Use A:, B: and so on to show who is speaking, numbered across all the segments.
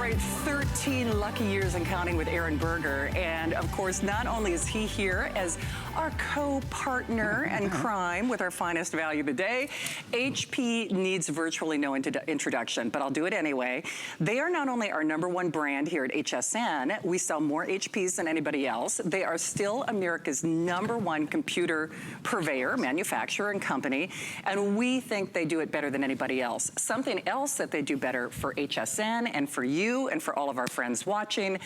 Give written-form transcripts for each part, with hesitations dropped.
A: celebrate 13 lucky years and counting with Aaron Berger. And of course, not only is he here as our co-partner and crime with our finest value of the day, HP needs virtually no introduction, but I'll do it anyway. They are not only our #1 brand here at HSN, we sell more HPs than anybody else. They are still America's #1 computer purveyor, manufacturer, and company, and we think they do it better than anybody else. Something else that they do better for HSN and for you and for all of our friends watching,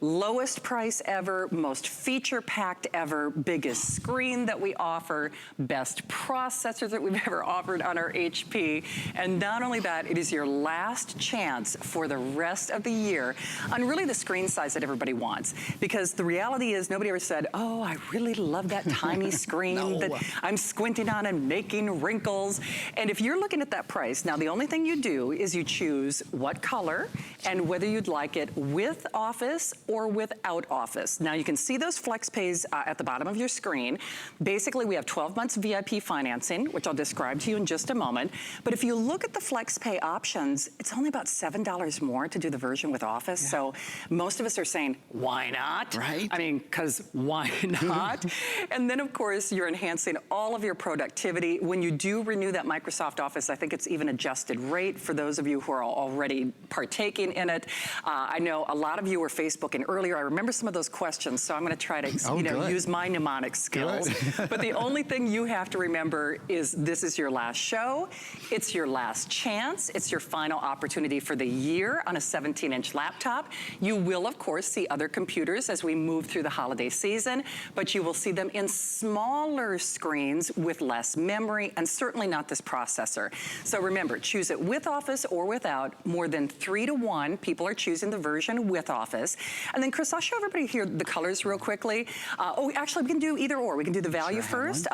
A: lowest price ever, most feature-packed ever, biggest screen that we offer, best processors that we've ever offered on our HP. And not only that, it is your last chance for the rest of the year on really the screen size that everybody wants. Because the reality is nobody ever said, oh, I really love that tiny screen that I'm squinting on and making wrinkles. And if you're looking at that price, now the only thing you do is you choose what color and whether you'd like it with Office or without Office. Now you can see those flex pays at the bottom of your screen. Basically, we have 12 months VIP financing, which I'll describe to you in just a moment. But if you look at the flex pay options, it's only about $7 more to do the version with Office. Yeah. So most of us are saying, why not? Right? I mean, because why not? And then of course, you're enhancing all of your productivity. When you do renew that Microsoft Office, I think it's even adjusted rate for those of you who are already partaking in it. I know a lot of you were Facebooking earlier. I remember some of those questions, so I'm going to try to use my mnemonic skills. But the only thing you have to remember is this is your last show. It's your last chance. It's your final opportunity for the year on a 17-inch laptop. You will, of course, see other computers as we move through the holiday season, but you will see them in smaller screens with less memory and certainly not this processor. So remember, choose it with Office or without. More than 3 to 1 people are choosing the version with Office. And then Chris, I'll show everybody here the colors real quickly. Actually we can do either or. We can do the value first,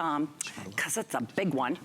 A: because it's a big one.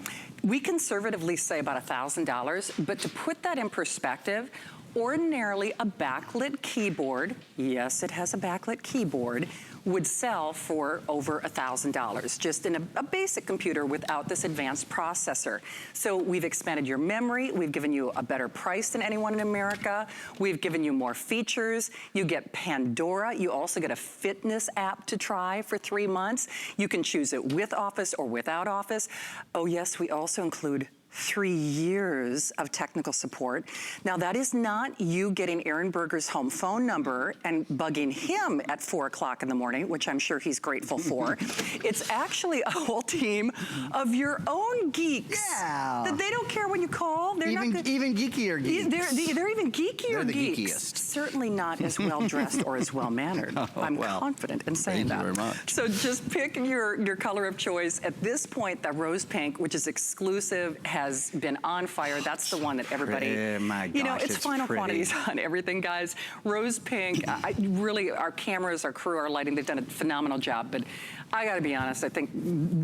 A: We conservatively say about $1,000, but to put that in perspective, ordinarily a backlit keyboard, yes, it has a backlit keyboard, would sell for over $1,000, just in a basic computer without this advanced processor. So we've expanded your memory, we've given you a better price than anyone in America, we've given you more features, you get Pandora, you also get a fitness app to try for 3 months, you can choose it with Office or without Office. Oh yes, we also include 3 years of technical support. Now that is not you getting Aaron Berger's home phone number and bugging him at 4 o'clock in the morning, which I'm sure he's grateful for. It's actually a whole team of your own geeks. Yeah. That they don't care when you call. They're even geekier geeks. They're even geekier geeks. Geekiest. Certainly not as well dressed or as well mannered. I'm confident in saying that. Thank you very much. So just pick your color of choice. At this point, the rose pink, which is exclusive, has been on fire. That's the one that everybody, you know, it's final quantities on everything, guys. Rose pink, really, our cameras, our crew, our lighting, they've done a phenomenal job, but I gotta be honest, I think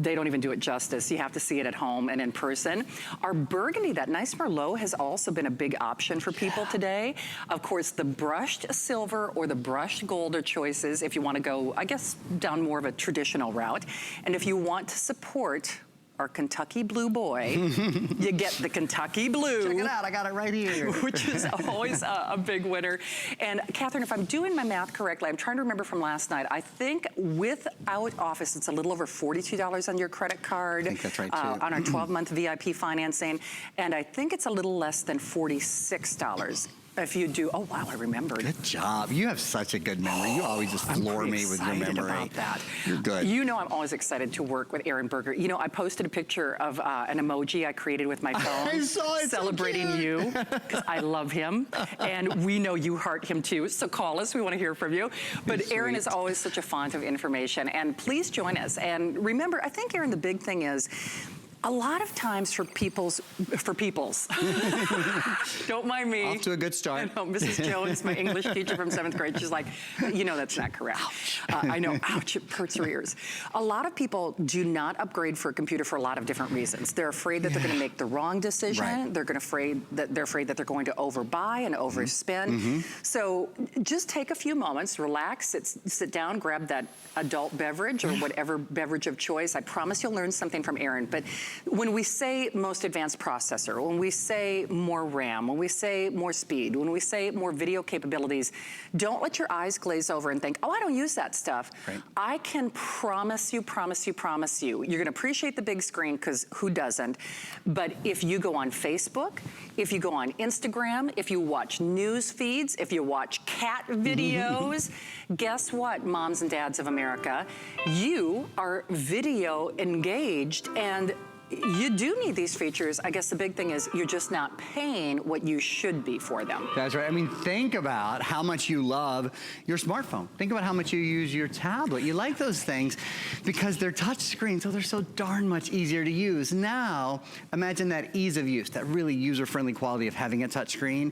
A: they don't even do it justice. You have to see it at home and in person. Our burgundy, that nice Merlot, has also been a big option for people today. Of course, the brushed silver or the brushed gold are choices if you want to go, I guess, down more of a traditional route. And if you want to support our Kentucky Blue boy, you get the Kentucky Blue. Check it out, I got it right here. Which is always a big winner. And Catherine, if I'm doing my math correctly, I'm trying to remember from last night, I think without Office, it's a little over $42 on your credit card. I think that's right too. On our 12-month VIP financing. And I think it's a little less than $46. If you do, oh wow, I remembered. Good job. You have such a good memory. You always just floor me with your memory. About that. You're good. You know I'm always excited to work with Aaron Berger. You know, I posted a picture of an emoji I created with my phone. I saw it. Celebrating so you, because I love him. And we know you heart him too, so call us. We want to hear from you. But Aaron is always such a font of information. And please join us. And remember, I think, Aaron, the big thing is, a lot of times for people's, don't mind me. Off to a good start. I know, Mrs. Jones, my English teacher from 7th grade, she's like, you know that's not correct. I know, ouch, it hurts her ears. A lot of people do not upgrade for a computer for a lot of different reasons. They're afraid that they're gonna make the wrong decision. Right. They're afraid that they're going to overbuy and overspend. So just take a few moments, relax, sit down, grab that adult beverage or whatever beverage of choice. I promise you'll learn something from Aaron. But When we say most advanced processor, when we say more RAM, when we say more speed, when we say more video capabilities, don't let your eyes glaze over and think, oh, I don't use that stuff.
B: Right.
A: I can promise you, you're gonna appreciate the big screen, because who doesn't? But if you go on Facebook, if you go on Instagram, if you watch news feeds, if you watch cat videos, guess what, moms and dads of America? You are video engaged, and you do need these features. I guess the big thing is you're just not paying what you should be for them.
B: That's right. I mean, think about how much you love your smartphone. Think about how much you use your tablet. You like those things because they're touch screens, so they're so darn much easier to use. Now, imagine that ease of use, that really user-friendly quality of having a touch screen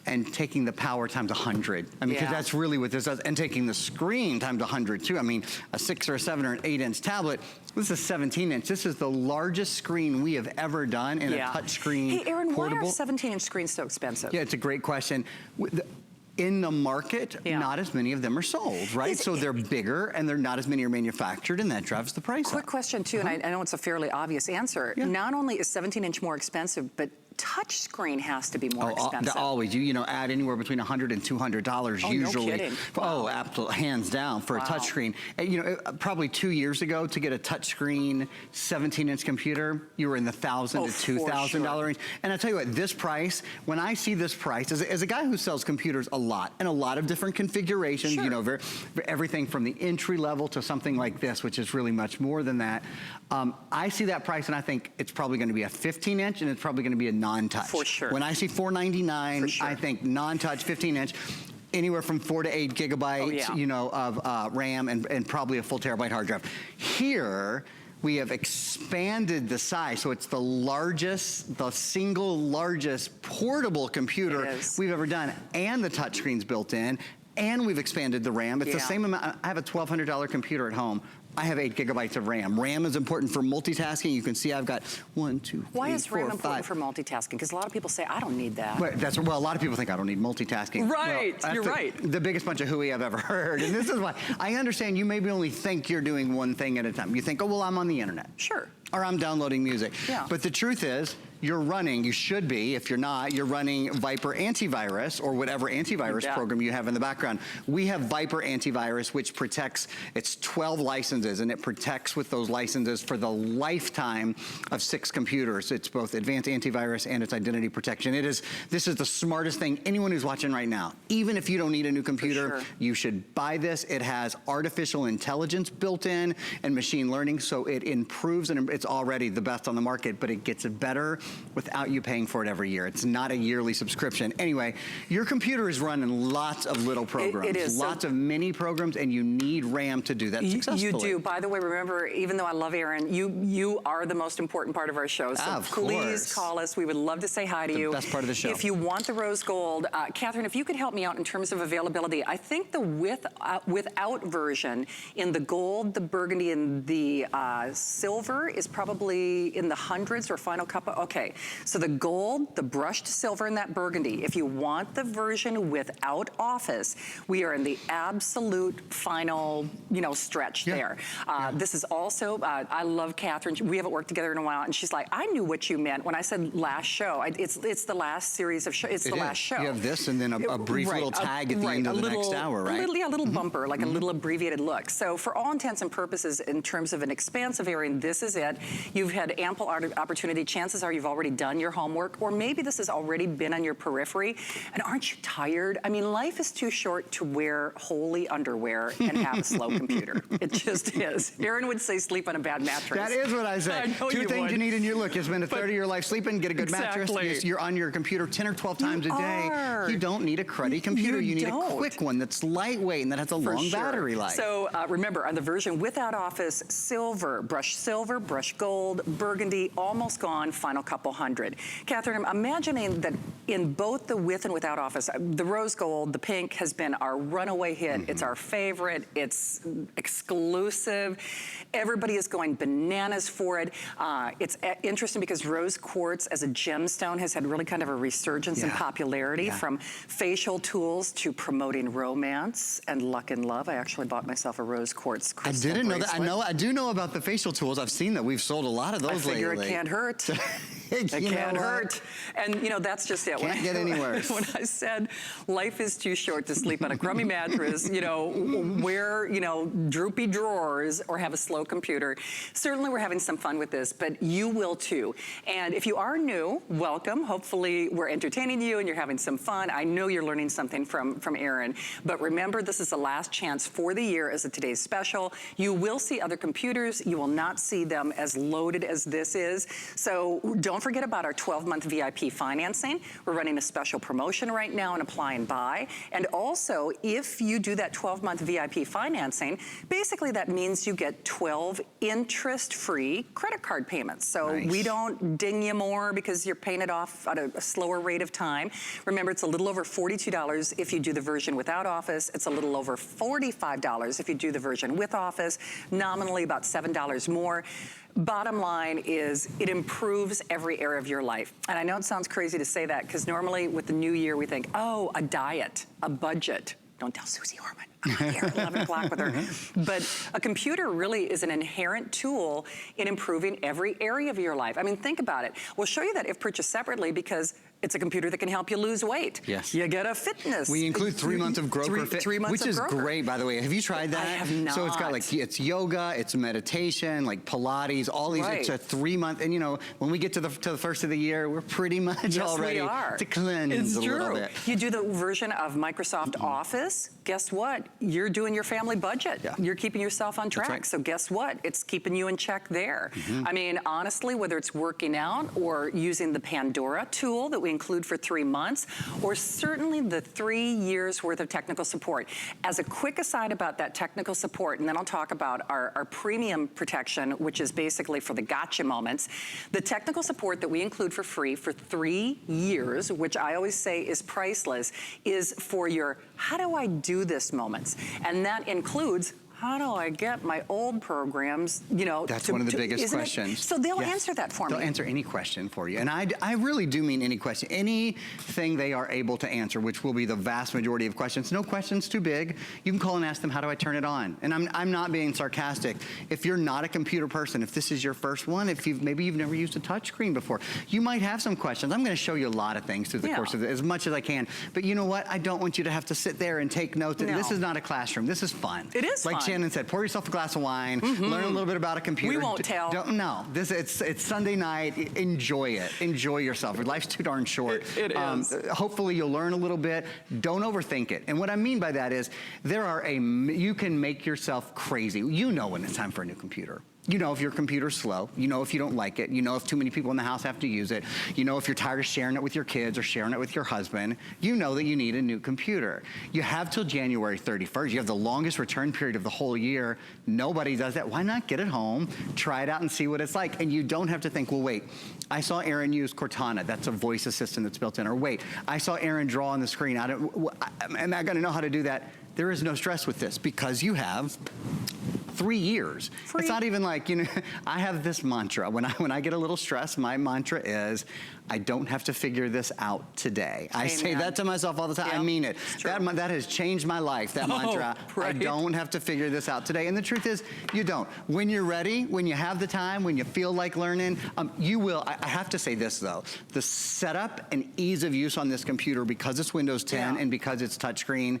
B: and taking the power times 100. I mean, because that's really what this does, and taking the screen times 100 too. I mean, a 6 or a 7 or an 8-inch tablet, this is a 17-inch. This is the largest screen we have ever done in a touchscreen
A: Hey, Aaron,
B: portable.
A: why are 17-inch screens so expensive?
B: Yeah, it's a great question. In the market, not as many of them are sold, right? So they're bigger and they're not as many are manufactured, and that drives the price up.
A: Quick question too, and I know it's a fairly obvious answer. Not only is 17-inch more expensive, but touch screen has to be more expensive.
B: Always. You know, add anywhere between $100 and $200 usually.
A: No kidding.
B: Oh, absolutely, hands down for a touch screen. You know, probably 2 years ago to get a touch screen 17-inch computer, you were in the $1,000 to $2,000 range. And I tell you what, this price, when I see this price, as a guy who sells computers a lot, and a lot of different configurations, you know, everything from the entry level to something like this, which is really much more than that. I see that price and I think it's probably gonna be a 15-inch and it's probably gonna be a non-touch.
A: For sure.
B: When I see $499, I think non-touch 15-inch, anywhere from 4 to 8 gigabytes, you know, of RAM and probably a full terabyte hard drive. Here, we have expanded the size, so it's the largest, the single largest portable computer we've ever done, and the touchscreen's built in, and we've expanded the RAM. It's the same amount. I have a $1,200 computer at home. I have 8 gigabytes of RAM. RAM is important for multitasking. You can see I've got 1, 2, 3,
A: Why is
B: 4,
A: RAM
B: 5.
A: important for multitasking? Because a lot of people say, I don't need that.
B: Well, a lot of people think I don't need multitasking.
A: Right,
B: well,
A: you're right.
B: The biggest bunch of hooey I've ever heard. And this is why, I understand you maybe only think you're doing one thing at a time. You think, oh, well, I'm on the internet.
A: Sure.
B: Or I'm downloading music. But the truth is, you're running, you should be, if you're not, you're running Viper antivirus or whatever antivirus program you have in the background. We have Viper antivirus, which protects, it's 12 licenses, and it protects with those licenses for the lifetime of 6 computers. It's both advanced antivirus and it's identity protection. This is the smartest thing anyone who's watching right now. Even if you don't need a new computer, you should buy this. It has artificial intelligence built in and machine learning, so it improves, and it's already the best on the market, but it gets better without you paying for it every year. It's not a yearly subscription. Anyway, your computer is running lots of little programs. It is. Lots of mini programs, and you need RAM to do that successfully.
A: You do. By the way, remember, even though I love Aaron, you are the most important part of our show. So please call us. We would love to say hi to you.
B: The best part of the show.
A: If you want the rose gold, Catherine, if you could help me out in terms of availability, I think the without version in the gold, the burgundy, and the silver is probably in the hundreds or final couple. Okay, so the gold, the brushed silver, and that burgundy. If you want the version without office, we are in the absolute final, stretch there. This is also, I love Catherine. We haven't worked together in a while, and she's like, I knew what you meant when I said last show. It's the last series of shows. It's the last show.
B: You have this, and then a brief little tag at the end of the next hour, right?
A: A little bumper, like a little abbreviated look. So for all intents and purposes, in terms of an expansive area, this is it. You've had ample opportunity. Chances are you've already done your homework, or maybe this has already been on your periphery. And aren't you tired? I mean, life is too short to wear holy underwear and have a slow computer. It just is. Aaron would say sleep on a bad mattress.
B: That is what I say.
A: I know
B: Two things you need in your look. You spend a third of your life sleeping, get a good mattress. You're on your computer 10 or 12 times a day. You don't need a cruddy computer. You need a quick one that's lightweight and that has a long battery life.
A: So remember, on the version without office, silver, brush gold, burgundy, almost gone, final couple couple hundred. Catherine, I'm imagining that in both the with and without office, the rose gold, the pink has been our runaway hit. It's our favorite. It's exclusive. Everybody is going bananas for it. It's interesting because rose quartz as a gemstone has had really kind of a resurgence in popularity, from facial tools to promoting romance and luck and love. I actually bought myself a rose quartz crystal bracelet.
B: I do know about the facial tools. I've seen that. We've sold a lot of those lately.
A: I figure it can't hurt. It can't hurt. And you know, that's just it.
B: Can't get any worse.
A: When I said life is too short to sleep on a crummy mattress, you know, wear, you know, droopy drawers or have a slow computer. Certainly we're having some fun with this, but you will too. And if you are new, welcome. Hopefully we're entertaining you and you're having some fun. I know you're learning something from Erin, but remember, this is the last chance for the year as a today's special. You will see other computers. You will not see them as loaded as this is. So don't forget about our 12-month VIP financing. We're running a special promotion right now and apply and buy. And also, if you do that 12-month VIP financing, basically that means you get 12 interest-free credit card payments. So we don't ding you more because you're paying it off at a slower rate of time. Remember, it's a little over $42 if you do the version without Office. It's a little over $45 if you do the version with Office. Nominally about $7 more. Bottom line is it improves every area of your life. And I know it sounds crazy to say that because normally with the new year we think, oh, a diet, a budget. Don't tell Susie Orman. I'm here at 11 o'clock with her. But a computer really is an inherent tool in improving every area of your life. I mean, think about it. We'll show you that if purchased separately because it's a computer that can help you lose weight.
B: Yes.
A: You get a fitness.
B: We include 3 months of Groker Fit, which is great, by the way. Have you tried that?
A: I have not.
B: So it's got like, it's yoga, it's meditation, like Pilates, all these, it's a 3-month, and you know, when we get to the first of the year, we're pretty much all ready to cleanse a little bit.
A: You do the version of Microsoft Office, guess what? You're doing your family budget. You're keeping yourself on track. So guess what? It's keeping you in check there. I mean, honestly, whether it's working out or using the Pandora tool that we include for 3 months, or certainly the 3 years worth of technical support. As a quick aside about that technical support, and then I'll talk about our premium protection, which is basically for the gotcha moments. The technical support that we include for free for 3 years, which I always say is priceless, is for your how do I do this moments. And that includes how do I get my old programs, you know,
B: that's one of the biggest questions.
A: So they'll answer that for me.
B: They'll answer any question for you. And I really do mean any question. Anything they are able to answer, which will be the vast majority of questions. No question's too big. You can call and ask them, how do I turn it on? And I'm not being sarcastic. If you're not a computer person, if this is your first one, if maybe you've never used a touch screen before, you might have some questions. I'm gonna show you a lot of things through the course of it, as much as I can. But you know what? I don't want you to have to sit there and take notes. And this is not a classroom. This is fun.
A: It is fun.
B: Shannon said, pour yourself a glass of wine, learn a little bit about a computer.
A: We won't tell.
B: No, it's Sunday night. Enjoy it. Enjoy yourself. Life's too darn short.
A: It is.
B: Hopefully you'll learn a little bit. Don't overthink it. And what I mean by that is you can make yourself crazy. You know when it's time for a new computer. You know if your computer's slow. You know if you don't like it. You know if too many people in the house have to use it. You know if you're tired of sharing it with your kids or sharing it with your husband. You know that you need a new computer. You have till January 31st. You have the longest return period of the whole year. Nobody does that. Why not get it home, try it out and see what it's like? And you don't have to think, well, wait, I saw Erin use Cortana. That's a voice assistant that's built in. Or wait, I saw Erin draw on the screen. Am I gonna know how to do that? There is no stress with this because you have 3 years. It's not even like, you know, I have this mantra. When I get a little stressed, my mantra is, I don't have to figure this out today. I say that to myself all the time. I mean it. That has changed my life, that mantra. I don't have to figure this out today. And the truth is, you don't. When you're ready, when you have the time, when you feel like learning, you will. I have to say this though. The setup and ease of use on this computer, because it's Windows 10 and because it's touchscreen,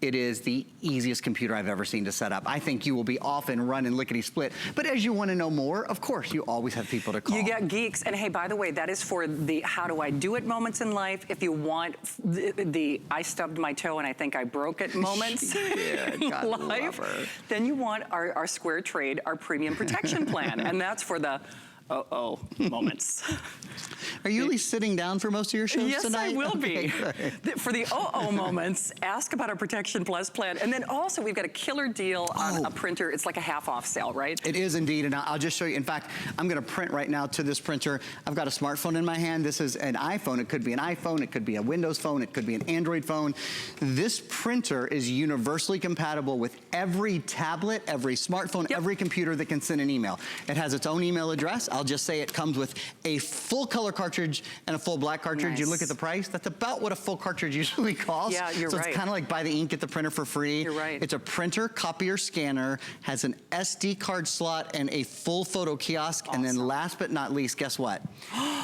B: it is the easiest computer I've ever seen to set up. I think you will be off and running lickety-split. But as you want to know more, of course, you always have people to call.
A: You get geeks. And hey, by the way, that is for the how do I do it moments in life. If you want the I stubbed my toe and I think I broke it moments in life, then you want our Square Trade, our premium protection plan. And that's for the moments.
B: Are you really sitting down for most of your shows tonight?
A: Yes, I will be. For the moments, ask about our Protection Plus plan. And then also, we've got a killer deal on a printer. It's like a half-off sale, right?
B: It is indeed, and I'll just show you. In fact, I'm gonna print right now to this printer. I've got a smartphone in my hand. This is an iPhone. It could be an iPhone. It could be a Windows phone. It could be an Android phone. This printer is universally compatible with every tablet, every smartphone, every computer that can send an email. It has its own email address. I'll just say it comes with a full color cartridge and a full black cartridge.
A: Nice.
B: You look at the price, that's about what a full cartridge usually costs.
A: Yeah, you're
B: so
A: right.
B: It's kind of like buy the ink, get the printer for free.
A: You're right.
B: It's a printer, copier, scanner, has an SD card slot and a full photo kiosk.
A: Awesome.
B: And then last but not least, guess what?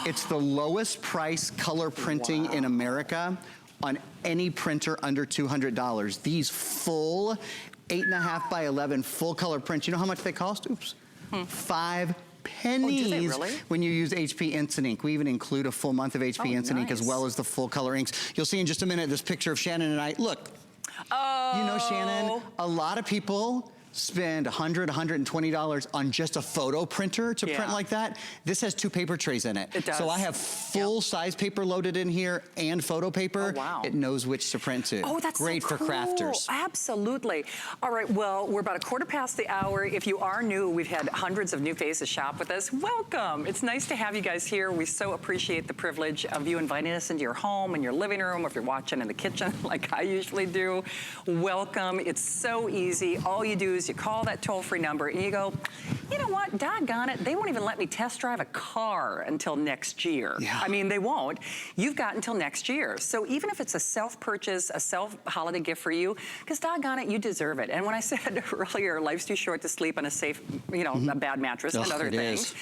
B: It's the lowest price color printing in America on any printer under $200. These full 8.5 by 11 full color prints, you know how much they cost? Oops. 5 pennies.
A: Oh, do they really?
B: When you use HP Instant Ink. We even include a full month of HP Instant Ink as well as the full color inks. You'll see in just a minute this picture of Shannon and I. Look, you know Shannon, a lot of people spend $100, $120 on just a photo printer to print like that. This has 2 paper trays in it.
A: It does.
B: So I have full size paper loaded in here and photo paper.
A: Oh, wow.
B: It knows which to print to.
A: Oh, that's
B: great
A: so
B: for crafters.
A: Absolutely. All right, well, we're about a quarter past the hour. If you are new, we've had hundreds of new faces shop with us. Welcome. It's nice to have you guys here. We so appreciate the privilege of you inviting us into your home and your living room, or if you're watching in the kitchen like I usually do. Welcome. It's so easy. All you do is you call that toll-free number and you go, you know what, doggone it, they won't even let me test drive a car until next year. I mean, they won't. You've got until next year. So even if it's a self-purchase, a self-holiday gift for you, because doggone it, you deserve it. And when I said earlier, life's too short to sleep on a safe, you know, a bad mattress and other things.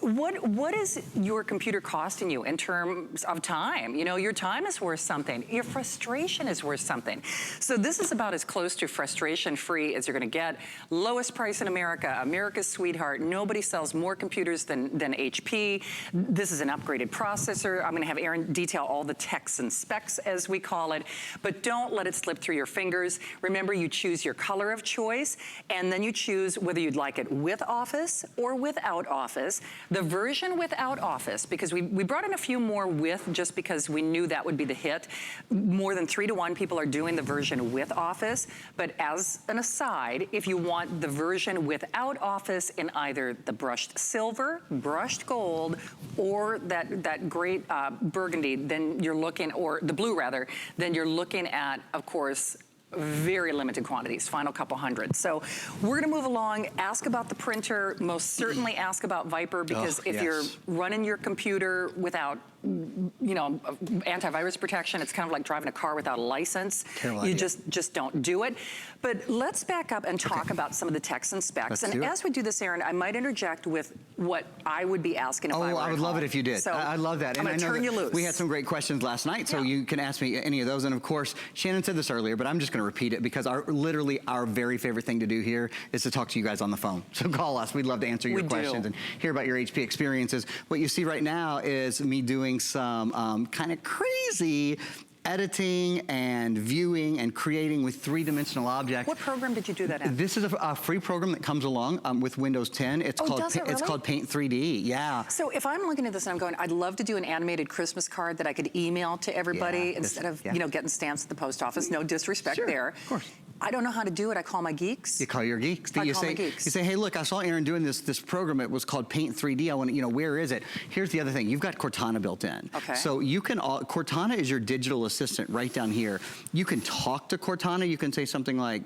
A: What is your computer costing you in terms of time? You know, your time is worth something. Your frustration is worth something. So this is about as close to frustration-free as you're gonna get. Lowest price in America, America's sweetheart. Nobody sells more computers than HP. This is an upgraded processor. I'm gonna have Aaron detail all the techs and specs, as we call it, but don't let it slip through your fingers. Remember, you choose your color of choice, and then you choose whether you'd like it with Office or without Office. The version without Office, because we brought in a few more with, just because we knew that would be the hit. More than 3 to 1 people are doing the version with Office, but as an aside, if you want the version without Office in either the brushed silver, brushed gold, or that great burgundy, then you're looking, or the blue rather, then you're looking at, of course, very limited quantities, final couple hundred. So we're gonna move along, ask about the printer, most certainly ask about Viper, because if you're running your computer without, you know, antivirus protection, it's kind of like driving a car without a license. You just don't do it. But let's back up and talk about some of the techs and specs. And as we do this, Aaron, I might interject with what I would be asking if I were
B: I would love it if you did.
A: So
B: I love that.
A: I'm
B: and
A: gonna turn you loose.
B: We had some great questions last night, so you can ask me any of those. And of course, Shannon said this earlier, but I'm just gonna repeat it, because literally our very favorite thing to do here is to talk to you guys on the phone. So call us. We'd love to answer your questions and hear about your HP experiences. What you see right now is me doing some kind of crazy editing and viewing and creating with 3-dimensional objects.
A: What program did you do that in?
B: This is a free program that comes along with Windows 10. It's it's called Paint 3D. Yeah.
A: So if I'm looking at this and I'm going, I'd love to do an animated Christmas card that I could email to everybody instead of you know, getting stamps at the post office. No disrespect there.
B: Of course.
A: I don't know how to do it. I call my geeks.
B: You call your geeks.
A: I call my geeks.
B: You say, hey, look, I saw Aaron doing this program. It was called Paint 3D. I want to, you know, where is it? Here's the other thing. You've got Cortana built in.
A: Okay.
B: So you can, Cortana is your digital assistant right down here. You can talk to Cortana. You can say something like,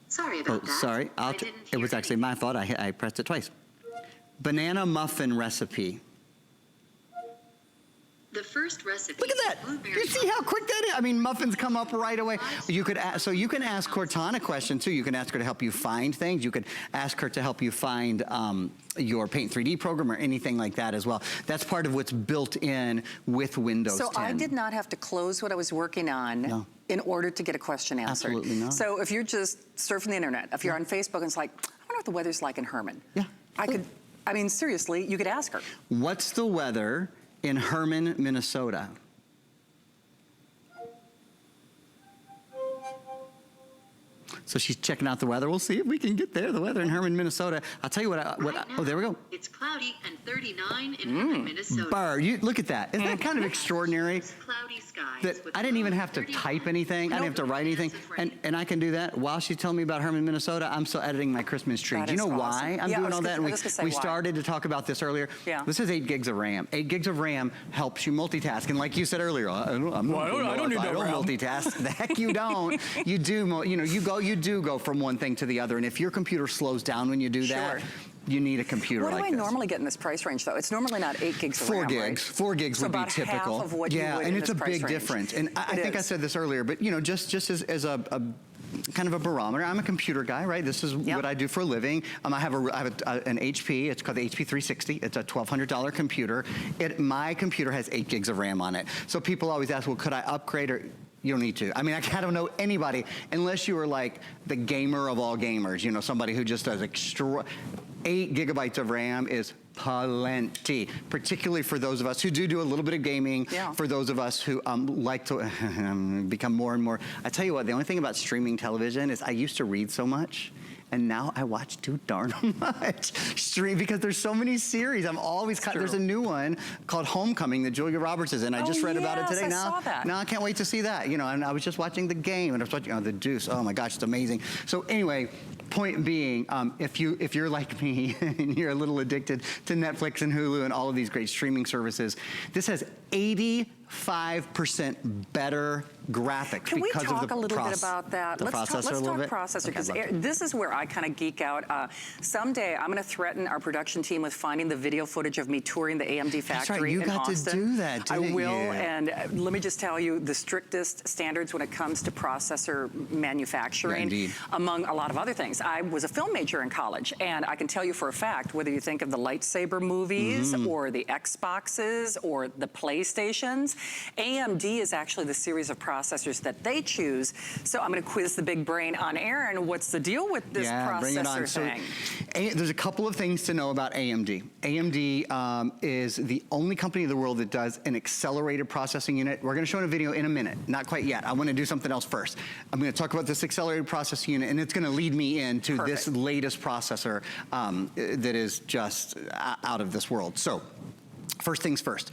C: sorry about that.
B: Sorry. It was actually my fault. I pressed it twice. Banana muffin recipe.
C: The first recipe.
B: Look at that. You see how quick that is? I mean, muffins come up right away. You could so you can ask Cortana questions too. You can ask her to help you find things. You could ask her to help you find your Paint 3D program or anything like that as well. That's part of what's built in with Windows 10.
A: So I did not have to close what I was working on in order to get a question answered.
B: Absolutely not.
A: So if you're just surfing the internet, if you're on Facebook and it's like, I wonder what the weather's like in Herman. I mean, seriously, you could ask her.
B: What's the weather in Herman, Minnesota? So she's checking out the weather. We'll see if we can get there. The weather in Herman, Minnesota. I'll tell you oh, there we go.
C: It's cloudy and 39 in Herman, Minnesota.
B: Burr, look at that. Isn't that kind of extraordinary?
C: Cloudy skies
B: That I didn't even have to type anything. I didn't have to write anything. And I can do that while she's telling me about Herman, Minnesota. I'm still editing my Christmas tree. Do you know why I'm doing all that? And we started to talk about this earlier.
A: Yeah.
B: This is 8 gigs of RAM. 8 gigs of RAM helps you multitask. And like you said earlier, I don't need no RAM. Multitask. The heck you don't. You do, you do go from one thing to the other. And if your computer slows down when you do that, you need a computer like this.
A: What do I normally get in this price range, though? It's normally not 8 gigs of RAM,
B: 4 gigs.
A: right?
B: 4 gigs would be typical.
A: Half of what you would
B: and
A: in
B: it's a
A: this price
B: big
A: range.
B: difference. And I think I said this earlier, but just as a kind of a barometer. I'm a computer guy, right? This is what I do for a living. I have an HP. It's called the HP 360. It's a $1,200 computer. My computer has 8 gigs of RAM on it. So people always ask, well, could I upgrade or? You don't need to. I mean, I don't know anybody, unless you are like the gamer of all gamers, somebody who just does 8 gigabytes of RAM is plenty, particularly for those of us who do a little bit of gaming, for those of us who like to become more and more. I tell you what, the only thing about streaming television is I used to read so much. And now I watch too darn much stream because there's so many series. I'm always there's a new one called Homecoming that Julia Roberts is in. I just read about it today.
A: Now
B: I can't wait to see that. And I was just watching The Game and I was watching The Deuce. Oh my gosh, it's amazing. So anyway, point being, if you're like me and you're a little addicted to Netflix and Hulu and all of these great streaming services, this has 85% better graphics
A: Can we
B: because
A: talk
B: of the
A: a little bit about that? Let's talk processor, because this is where I kind of geek out. Someday I'm going to threaten our production team with finding the video footage of me touring the AMD factory in Austin.
B: You got to do that, didn't you?
A: I will, and let me just tell you, the strictest standards when it comes to processor manufacturing, among a lot of other things. I was a film major in college, and I can tell you for a fact, whether you think of the lightsaber movies or the Xboxes or the PlayStations, AMD is actually the series of processors that they choose. So I'm going to quiz the big brain on Aaron. What's the deal with this processor thing?
B: So, there's a couple of things to know about AMD. AMD is the only company in the world that does an accelerated processing unit. We're going to show in a video in a minute. Not quite yet. I want to do something else first. I'm going to talk about this accelerated processing unit, and it's going to lead me into this latest processor that is just out of this world. So, first things first.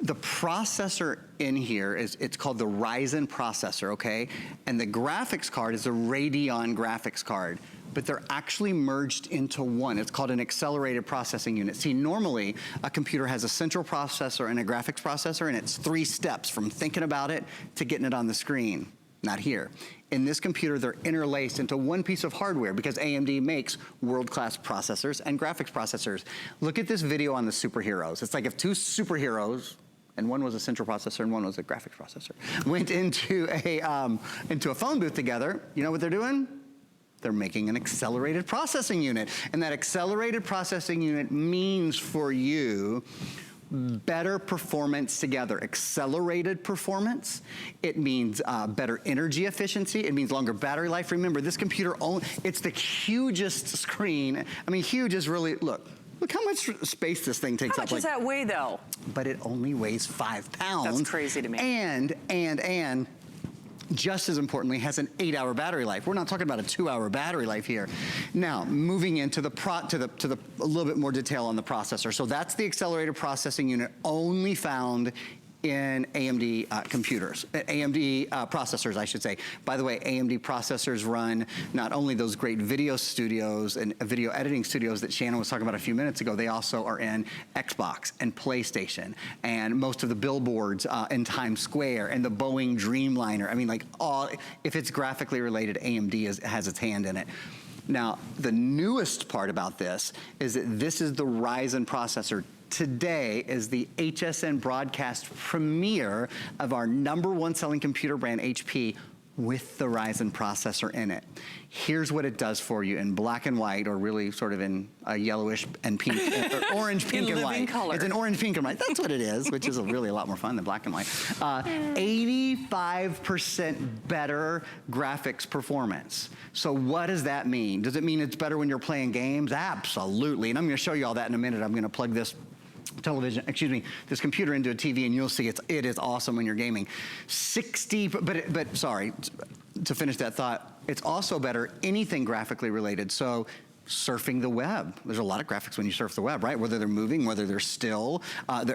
B: The processor in here it's called the Ryzen processor, okay? And the graphics card is a Radeon graphics card, but they're actually merged into one. It's called an accelerated processing unit. See, normally a computer has a central processor and a graphics processor, and it's 3 steps from thinking about it to getting it on the screen. Not here. In this computer, they're interlaced into one piece of hardware because AMD makes world-class processors and graphics processors. Look at this video on the superheroes. It's like if 2 superheroes, and one was a central processor and one was a graphics processor, went into a phone booth together. You know what they're doing? They're making an accelerated processing unit. And that accelerated processing unit means for you better performance together. Accelerated performance. It means better energy efficiency. It means longer battery life. Remember, this computer, it's the hugest screen. I mean, huge is really, look how much space this thing takes up.
A: How much does that weigh, though?
B: But it only weighs 5 pounds.
A: That's crazy to me.
B: And just as importantly, has an 8-hour battery life. We're not talking about a 2-hour battery life here. Now, moving into a little bit more detail on the processor. So that's the accelerated processing unit only found in AMD computers, AMD processors, I should say. By the way, AMD processors run not only those great video studios and video editing studios that Shannon was talking about a few minutes ago, they also are in Xbox and PlayStation and most of the billboards in Times Square and the Boeing Dreamliner. I mean, like if it's graphically related, AMD has its hand in it. Now, the newest part about this is that this is the Ryzen processor. Today is the HSN broadcast premiere of our #1 selling computer brand, HP, with the Ryzen processor in it. Here's what it does for you in black and white, or really sort of in a yellowish and pink, or orange, pink, and white.
A: Color.
B: It's an orange, pink, and white. That's what it is, which is really a lot more fun than black and white. 85% better graphics performance. So what does that mean? Does it mean it's better when you're playing games? Absolutely. And I'm going to show you all that in a minute. I'm going to plug this this computer into a TV, and you'll see it is awesome when you're gaming. Sorry, to finish that thought, it's also better anything graphically related. So surfing the web. There's a lot of graphics when you surf the web, right? Whether they're moving, whether they're still.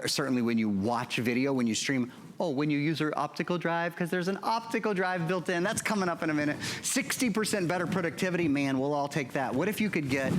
B: Certainly when you watch video, when you stream. Oh, when you use your optical drive, because there's an optical drive built in. That's coming up in a minute. 60% better productivity. Man, we'll all take that. What if you could get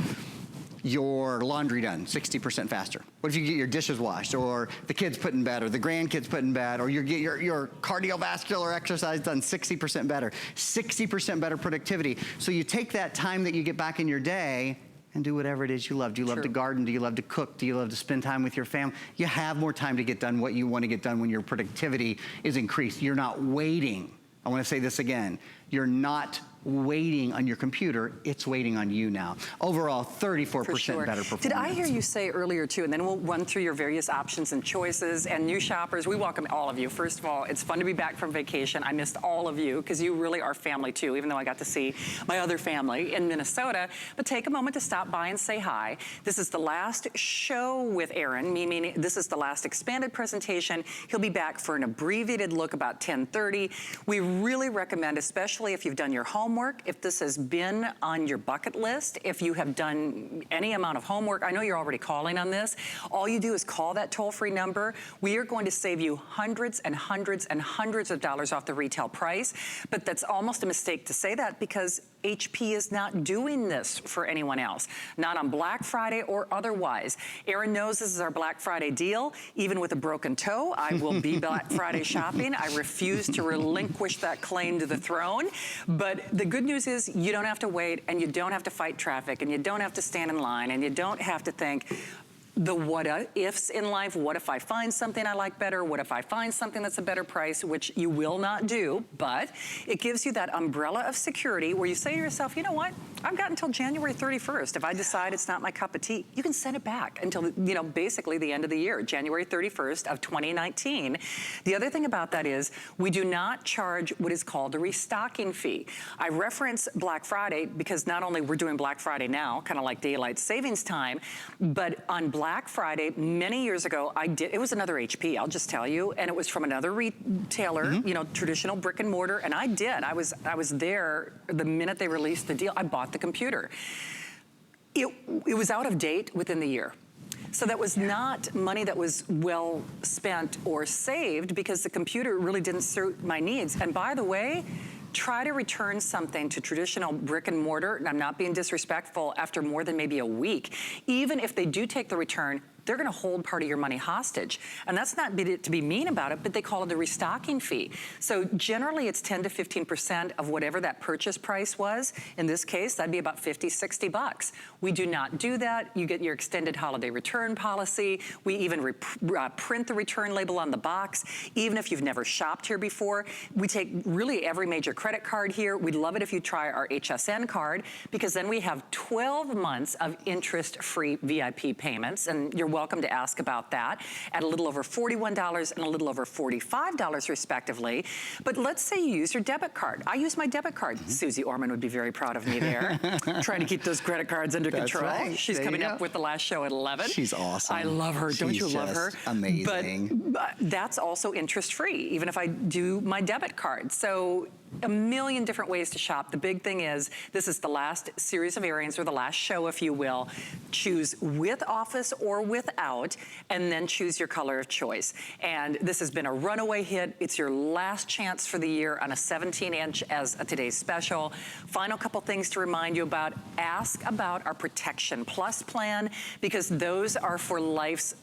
B: your laundry done 60% faster? What if you get your dishes washed, or the kids put in bed, or the grandkids put in bed, or you get your cardiovascular exercise done 60% better? 60% better productivity. So you take that time that you get back in your day and do whatever it is you love. Do you love to garden? Do you love to cook? Do you love to spend time with your family? You have more time to get done what you want to get done when your productivity is increased. You're not waiting. I want to say this again. You're not waiting on your computer, it's waiting on you now. Overall, 34% better performance.
A: Did I hear you say earlier too, and then we'll run through your various options and choices, and new shoppers, we welcome all of you. First of all, it's fun to be back from vacation. I missed all of you, because you really are family too, even though I got to see my other family in Minnesota. But take a moment to stop by and say hi. This is the last show with Aaron, meaning this is the last expanded presentation. He'll be back for an abbreviated look about 10:30. We really recommend, especially if you've done your homework, if this has been on your bucket list, if you have done any amount of homework, I know you're already calling on this. All you do is call that toll-free number. We are going to save you hundreds and hundreds and hundreds of dollars off the retail price. But that's almost a mistake to say that, because HP is not doing this for anyone else, not on Black Friday or otherwise. Aaron knows this is our Black Friday deal. Even with a broken toe, I will be Black Friday shopping. I refuse to relinquish that claim to the throne. But the good news is you don't have to wait, and you don't have to fight traffic, and you don't have to stand in line, and you don't have to think the what ifs in life. What if I find something I like better? What if I find something that's a better price, which you will not do, but it gives you that umbrella of security where you say to yourself, you know what? I've got until January 31st. If I decide it's not my cup of tea, you can send it back until, you know, basically the end of the year, January 31st of 2019. The other thing about that is we do not charge what is called a restocking fee. I reference Black Friday because not only we're doing Black Friday now, kind of like daylight savings time, but on Black Friday, many years ago, it was another HP, I'll just tell you, and it was from another retailer, you know, traditional brick and mortar, and I was there the minute they released the deal. I bought the computer. It was out of date within the year. So that was not money that was well spent or saved, because the computer really didn't suit my needs. And by the way, try to return something to traditional brick and mortar, and I'm not being disrespectful, after more than maybe a week. Even if they do take the return, they're gonna hold part of your money hostage. And that's not to be mean about it, but they call it a restocking fee. So generally it's 10 to 15% of whatever that purchase price was. In this case, that'd be about 50, 60 bucks. We do not do that. You get your extended holiday return policy. We even print the return label on the box. Even if you've never shopped here before, we take really every major credit card here. We'd love it if you try our HSN card, because then we have 12 months of interest-free VIP payments, and you're welcome to ask about that at a little over $41 and a little over $45 respectively. But let's say you use your debit card. I use my debit card. Susie Orman would be very proud of me there. Trying to keep those credit cards under control.
B: Right.
A: She's coming up with the last show at 11.
B: She's awesome.
A: I love her. Don't you love her?
B: Amazing.
A: But that's also interest-free, even if I do my debit card. So a million different ways to shop. The big thing is, this is the last series of airings, or the last show, if you will. Choose with Office or without, and then choose your color of choice. And this has been a runaway hit. It's your last chance for the year on a 17-inch as a today's special. Final couple things to remind you about. Ask about our Protection Plus plan, because those are for life's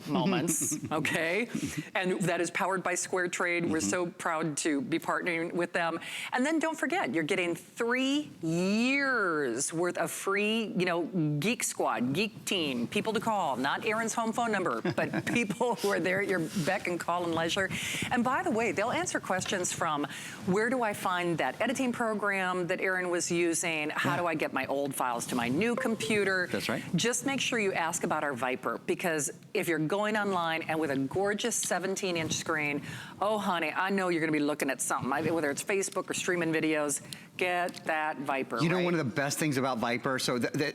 A: moments, okay? And that is powered by Square Trade. We're so proud to be partnering with them. And then don't forget, you're getting 3 years worth of free, you know, Geek Squad, Geek Team, people to call, not Aaron's home phone number, but people who are there at your beck and call and leisure. And by the way, they'll answer questions from, where do I find that editing program that Aaron was using? How do I get my old files to my new computer?
B: That's right.
A: Just make sure you ask about our Viper, because if you're going online and with a gorgeous 17-inch screen, oh honey, I know you're gonna be looking at something, whether it's Facebook or streaming videos, get that Viper.
B: You know, one of the best things about Viper, so that